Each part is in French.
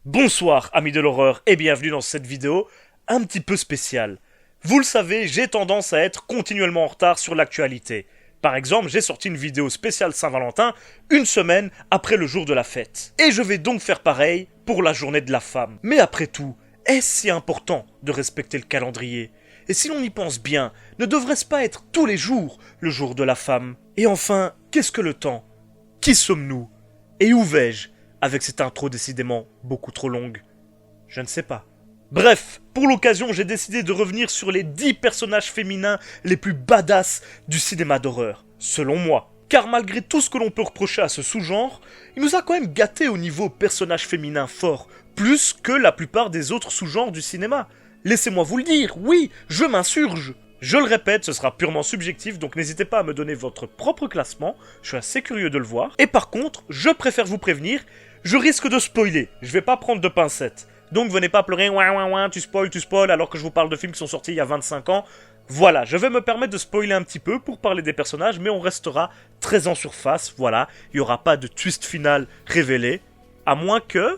Bonsoir amis de l'horreur et bienvenue dans cette vidéo un petit peu spéciale. Vous le savez, j'ai tendance à être continuellement en retard sur l'actualité. Par exemple, j'ai sorti une vidéo spéciale Saint-Valentin une semaine après le jour de la fête. Et je vais donc faire pareil pour la journée de la femme. Mais après tout, est-ce si important de respecter le calendrier? Et si l'on y pense bien, ne devrait-ce pas être tous les jours le jour de la femme? Et enfin, qu'est-ce que le temps? Qui sommes-nous? Et où vais-je? Avec cette intro décidément beaucoup trop longue. Je ne sais pas. Bref, pour l'occasion, j'ai décidé de revenir sur les 10 personnages féminins les plus badass du cinéma d'horreur, selon moi. Car malgré tout ce que l'on peut reprocher à ce sous-genre, il nous a quand même gâté au niveau personnage féminin fort, plus que la plupart des autres sous-genres du cinéma. Laissez-moi vous le dire, oui, je m'insurge. Je le répète, ce sera purement subjectif, donc n'hésitez pas à me donner votre propre classement, je suis assez curieux de le voir. Et par contre, je préfère vous prévenir, je risque de spoiler, je vais pas prendre de pincettes. Donc venez pas pleurer, ouin, tu spoil, alors que je vous parle de films qui sont sortis il y a 25 ans. Voilà, je vais me permettre de spoiler un petit peu pour parler des personnages, mais on restera très en surface, voilà. Il y aura pas de twist final révélé, à moins que...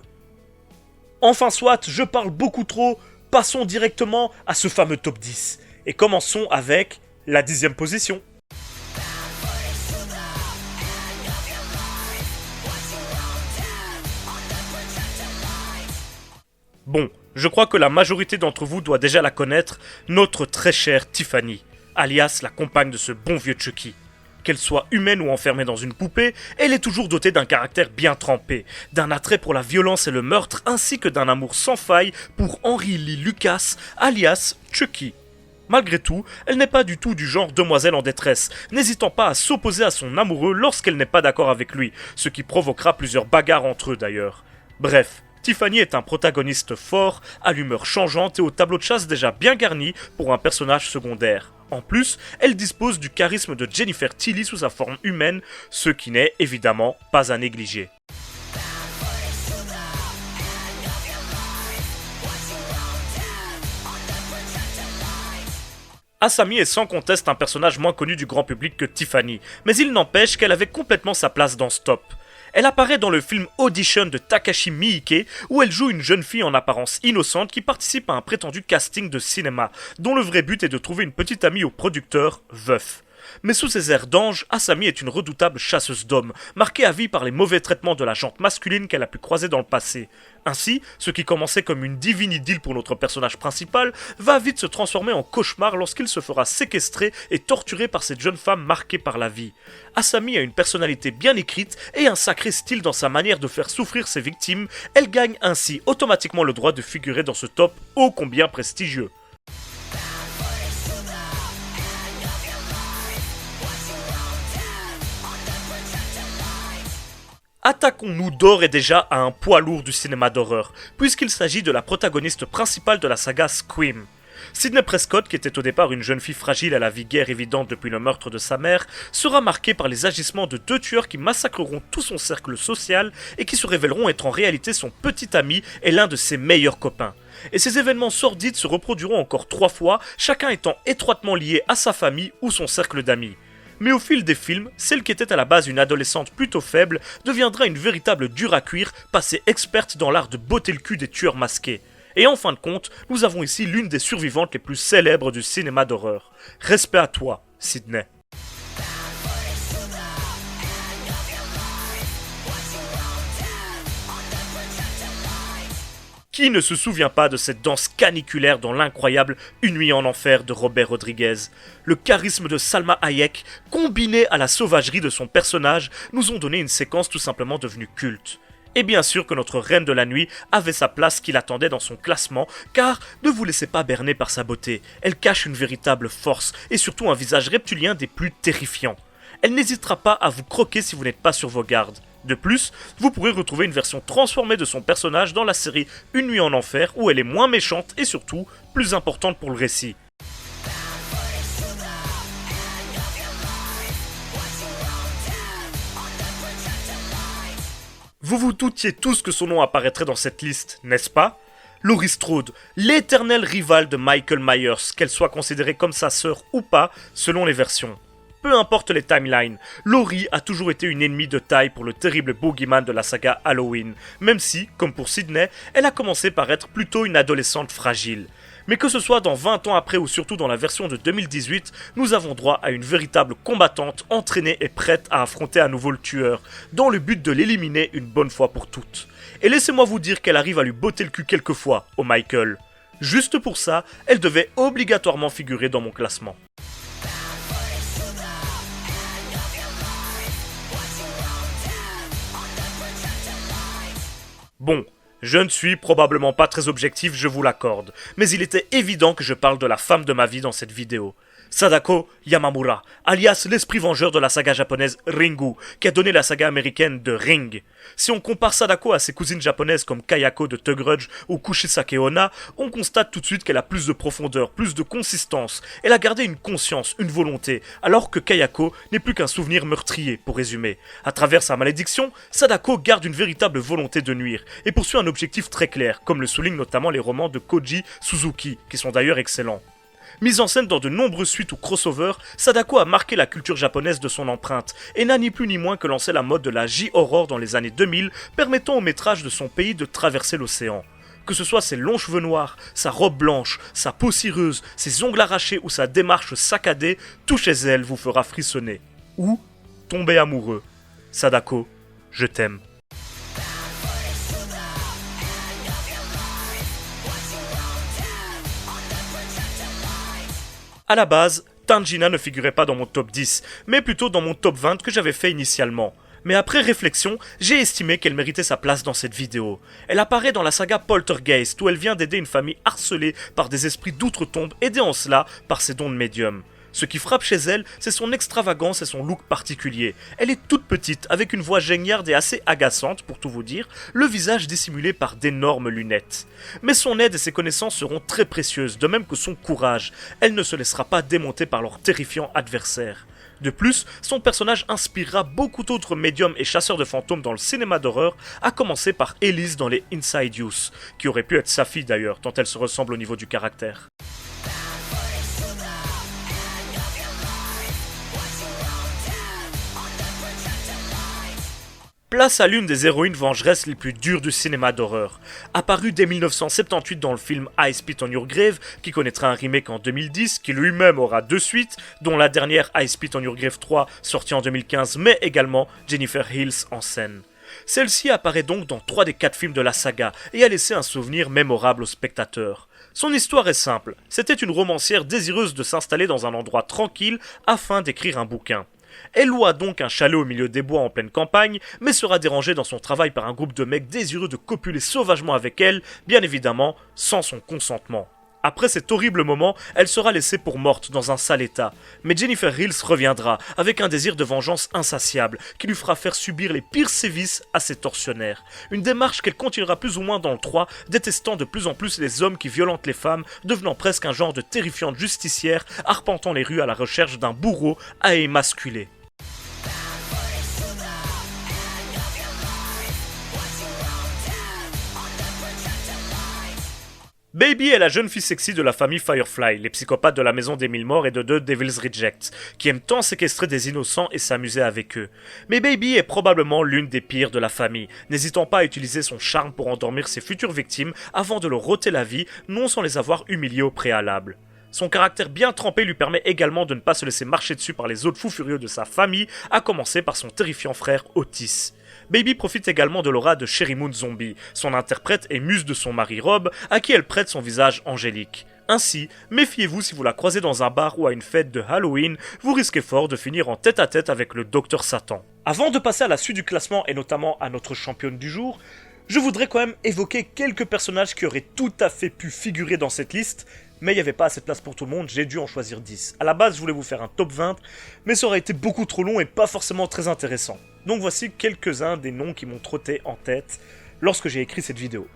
Enfin soit, je parle beaucoup trop, passons directement à ce fameux top 10. Et commençons avec la 10e position. Bon, je crois que la majorité d'entre vous doit déjà la connaître, notre très chère Tiffany, alias la compagne de ce bon vieux Chucky. Qu'elle soit humaine ou enfermée dans une poupée, elle est toujours dotée d'un caractère bien trempé, d'un attrait pour la violence et le meurtre, ainsi que d'un amour sans faille pour Henry Lee Lucas, alias Chucky. Malgré tout, elle n'est pas du tout du genre demoiselle en détresse, n'hésitant pas à s'opposer à son amoureux lorsqu'elle n'est pas d'accord avec lui, ce qui provoquera plusieurs bagarres entre eux d'ailleurs. Bref, Tiffany est un protagoniste fort, à l'humeur changeante et au tableau de chasse déjà bien garni pour un personnage secondaire. En plus, elle dispose du charisme de Jennifer Tilly sous sa forme humaine, ce qui n'est évidemment pas à négliger. Asami est sans conteste un personnage moins connu du grand public que Tiffany, mais il n'empêche qu'elle avait complètement sa place dans ce top. Elle apparaît dans le film Audition de Takashi Miike, où elle joue une jeune fille en apparence innocente qui participe à un prétendu casting de cinéma, dont le vrai but est de trouver une petite amie au producteur, veuf. Mais sous ses airs d'ange, Asami est une redoutable chasseuse d'hommes, marquée à vie par les mauvais traitements de la gente masculine qu'elle a pu croiser dans le passé. Ainsi, ce qui commençait comme une divine idylle pour notre personnage principal, va vite se transformer en cauchemar lorsqu'il se fera séquestrer et torturer par cette jeune femme marquée par la vie. Asami a une personnalité bien écrite et un sacré style dans sa manière de faire souffrir ses victimes, elle gagne ainsi automatiquement le droit de figurer dans ce top ô combien prestigieux. Attaquons-nous d'ores et déjà à un poids lourd du cinéma d'horreur, puisqu'il s'agit de la protagoniste principale de la saga Scream. Sidney Prescott, qui était au départ une jeune fille fragile à la vie guère évidente depuis le meurtre de sa mère, sera marquée par les agissements de 2 tueurs qui massacreront tout son cercle social et qui se révéleront être en réalité son petit ami et l'un de ses meilleurs copains. Et ces événements sordides se reproduiront encore 3 fois, chacun étant étroitement lié à sa famille ou son cercle d'amis. Mais au fil des films, celle qui était à la base une adolescente plutôt faible deviendra une véritable dure à cuire, passée experte dans l'art de botter le cul des tueurs masqués. Et en fin de compte, nous avons ici l'une des survivantes les plus célèbres du cinéma d'horreur. Respect à toi, Sidney. Qui ne se souvient pas de cette danse caniculaire dans l'incroyable Une nuit en enfer de Robert Rodriguez? Le charisme de Salma Hayek, combiné à la sauvagerie de son personnage, nous ont donné une séquence tout simplement devenue culte. Et bien sûr que notre reine de la nuit avait sa place qui l'attendait dans son classement, car ne vous laissez pas berner par sa beauté, elle cache une véritable force et surtout un visage reptilien des plus terrifiants. Elle n'hésitera pas à vous croquer si vous n'êtes pas sur vos gardes. De plus, vous pourrez retrouver une version transformée de son personnage dans la série Une nuit en enfer où elle est moins méchante et surtout plus importante pour le récit. Vous vous doutiez tous que son nom apparaîtrait dans cette liste, n'est-ce pas? Laurie Strode, l'éternelle rivale de Michael Myers, qu'elle soit considérée comme sa sœur ou pas, selon les versions. Peu importe les timelines, Laurie a toujours été une ennemie de taille pour le terrible boogeyman de la saga Halloween, même si, comme pour Sydney, elle a commencé par être plutôt une adolescente fragile. Mais que ce soit dans 20 ans après ou surtout dans la version de 2018, nous avons droit à une véritable combattante entraînée et prête à affronter à nouveau le tueur, dans le but de l'éliminer une bonne fois pour toutes. Et laissez-moi vous dire qu'elle arrive à lui botter le cul quelquefois, au Michael. Juste pour ça, elle devait obligatoirement figurer dans mon classement. Bon, je ne suis probablement pas très objectif, je vous l'accorde, mais il était évident que je parle de la femme de ma vie dans cette vidéo. Sadako Yamamura, alias l'esprit vengeur de la saga japonaise Ringu, qui a donné la saga américaine de Ring. Si on compare Sadako à ses cousines japonaises comme Kayako de Thug Grudge ou Kushisake Onna, on constate tout de suite qu'elle a plus de profondeur, plus de consistance. Elle a gardé une conscience, une volonté, alors que Kayako n'est plus qu'un souvenir meurtrier, pour résumer. À travers sa malédiction, Sadako garde une véritable volonté de nuire, et poursuit un objectif très clair, comme le soulignent notamment les romans de Koji Suzuki, qui sont d'ailleurs excellents. Mise en scène dans de nombreuses suites ou crossovers, Sadako a marqué la culture japonaise de son empreinte, et n'a ni plus ni moins que lancé la mode de la J-horror dans les années 2000, permettant au métrage de son pays de traverser l'océan. Que ce soit ses longs cheveux noirs, sa robe blanche, sa peau cireuse, ses ongles arrachés ou sa démarche saccadée, tout chez elle vous fera frissonner. Ou tomber amoureux. Sadako, je t'aime. A la base, Tanjina ne figurait pas dans mon top 10, mais plutôt dans mon top 20 que j'avais fait initialement. Mais après réflexion, j'ai estimé qu'elle méritait sa place dans cette vidéo. Elle apparaît dans la saga Poltergeist, où elle vient d'aider une famille harcelée par des esprits d'outre-tombe, aidée en cela par ses dons de médium. Ce qui frappe chez elle, c'est son extravagance et son look particulier. Elle est toute petite, avec une voix geignarde et assez agaçante, pour tout vous dire, le visage dissimulé par d'énormes lunettes. Mais son aide et ses connaissances seront très précieuses, de même que son courage. Elle ne se laissera pas démonter par leurs terrifiants adversaires. De plus, son personnage inspirera beaucoup d'autres médiums et chasseurs de fantômes dans le cinéma d'horreur, à commencer par Elise dans les Inside Use, qui aurait pu être sa fille d'ailleurs, tant elle se ressemble au niveau du caractère. Place à l'une des héroïnes vengeresses les plus dures du cinéma d'horreur. Apparue dès 1978 dans le film I Spit on Your Grave, qui connaîtra un remake en 2010, qui lui-même aura 2 suites, dont la dernière I Spit on Your Grave 3, sortie en 2015, mais également Jennifer Hills en scène. Celle-ci apparaît donc dans 3 des 4 films de la saga, et a laissé un souvenir mémorable aux spectateurs. Son histoire est simple, c'était une romancière désireuse de s'installer dans un endroit tranquille afin d'écrire un bouquin. Elle loua donc un chalet au milieu des bois en pleine campagne, mais sera dérangée dans son travail par un groupe de mecs désireux de copuler sauvagement avec elle, bien évidemment sans son consentement. Après cet horrible moment, elle sera laissée pour morte dans un sale état. Mais Jennifer Hills reviendra, avec un désir de vengeance insatiable, qui lui fera faire subir les pires sévices à ses tortionnaires. Une démarche qu'elle continuera plus ou moins dans le 3, détestant de plus en plus les hommes qui violentent les femmes, devenant presque un genre de terrifiante justicière, arpentant les rues à la recherche d'un bourreau à émasculer. Baby est la jeune fille sexy de la famille Firefly, les psychopathes de la maison des mille morts et de deux Devil's Reject, qui aiment tant séquestrer des innocents et s'amuser avec eux. Mais Baby est probablement l'une des pires de la famille, n'hésitant pas à utiliser son charme pour endormir ses futures victimes avant de leur ôter la vie, non sans les avoir humiliés au préalable. Son caractère bien trempé lui permet également de ne pas se laisser marcher dessus par les autres fous furieux de sa famille, à commencer par son terrifiant frère Otis. Baby profite également de l'aura de Sherry Moon Zombie, son interprète et muse de son mari Rob, à qui elle prête son visage angélique. Ainsi, méfiez-vous si vous la croisez dans un bar ou à une fête de Halloween, vous risquez fort de finir en tête-à-tête avec le Docteur Satan. Avant de passer à la suite du classement et notamment à notre championne du jour, je voudrais quand même évoquer quelques personnages qui auraient tout à fait pu figurer dans cette liste, mais il n'y avait pas assez de place pour tout le monde, j'ai dû en choisir 10. À la base, je voulais vous faire un top 20, mais ça aurait été beaucoup trop long et pas forcément très intéressant. Donc voici quelques-uns des noms qui m'ont trotté en tête lorsque j'ai écrit cette vidéo.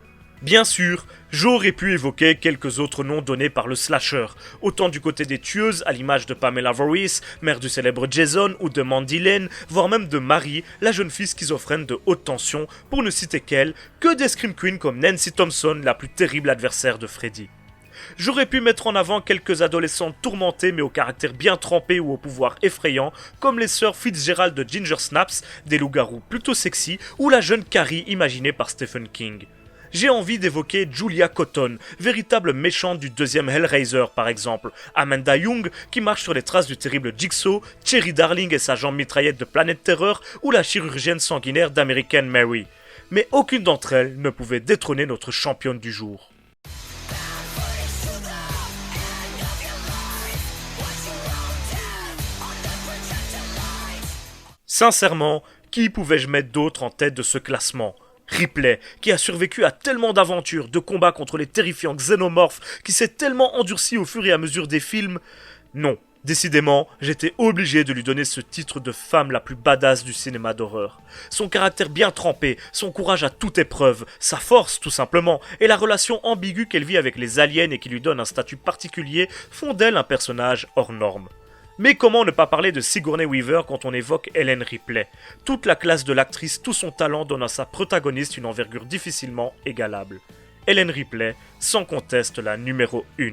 Bien sûr, j'aurais pu évoquer quelques autres noms donnés par le slasher, autant du côté des tueuses, à l'image de Pamela Voorhees, mère du célèbre Jason, ou de Mandy Lane, voire même de Marie, la jeune fille schizophrène de haute tension, pour ne citer qu'elle, que des Scream Queens comme Nancy Thompson, la plus terrible adversaire de Freddy. J'aurais pu mettre en avant quelques adolescentes tourmentées mais au caractère bien trempé ou au pouvoir effrayant, comme les sœurs Fitzgerald de Ginger Snaps, des loups-garous plutôt sexy, ou la jeune Carrie imaginée par Stephen King. J'ai envie d'évoquer Julia Cotton, véritable méchante du deuxième Hellraiser par exemple, Amanda Young qui marche sur les traces du terrible Jigsaw, Cherry Darling et sa jambe mitraillette de Planète Terreur, ou la chirurgienne sanguinaire d'American Mary. Mais aucune d'entre elles ne pouvait détrôner notre championne du jour. Sincèrement, qui pouvais-je mettre d'autre en tête de ce classement ? Ripley, qui a survécu à tellement d'aventures, de combats contre les terrifiants xénomorphes, qui s'est tellement endurci au fur et à mesure des films. Non, décidément, j'étais obligé de lui donner ce titre de femme la plus badass du cinéma d'horreur. Son caractère bien trempé, son courage à toute épreuve, sa force tout simplement, et la relation ambiguë qu'elle vit avec les aliens et qui lui donne un statut particulier font d'elle un personnage hors norme. Mais comment ne pas parler de Sigourney Weaver quand on évoque Ellen Ripley ? Toute la classe de l'actrice, tout son talent donne à sa protagoniste une envergure difficilement égalable. Ellen Ripley, sans conteste la numéro 1.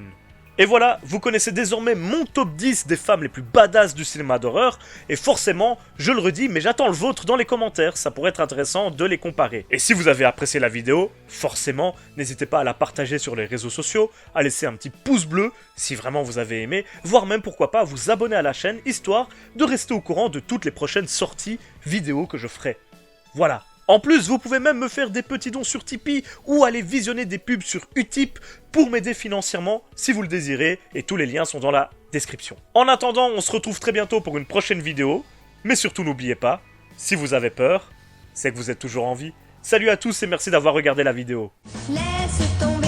Et voilà, vous connaissez désormais mon top 10 des femmes les plus badass du cinéma d'horreur, et forcément, je le redis, mais j'attends le vôtre dans les commentaires, ça pourrait être intéressant de les comparer. Et si vous avez apprécié la vidéo, forcément, n'hésitez pas à la partager sur les réseaux sociaux, à laisser un petit pouce bleu si vraiment vous avez aimé, voire même pourquoi pas à vous abonner à la chaîne, histoire de rester au courant de toutes les prochaines sorties vidéo que je ferai. Voilà. En plus, vous pouvez même me faire des petits dons sur Tipeee ou aller visionner des pubs sur Utip pour m'aider financièrement si vous le désirez, et tous les liens sont dans la description. En attendant, on se retrouve très bientôt pour une prochaine vidéo, mais surtout n'oubliez pas, si vous avez peur, c'est que vous êtes toujours en vie. Salut à tous et merci d'avoir regardé la vidéo. Laisse tomber.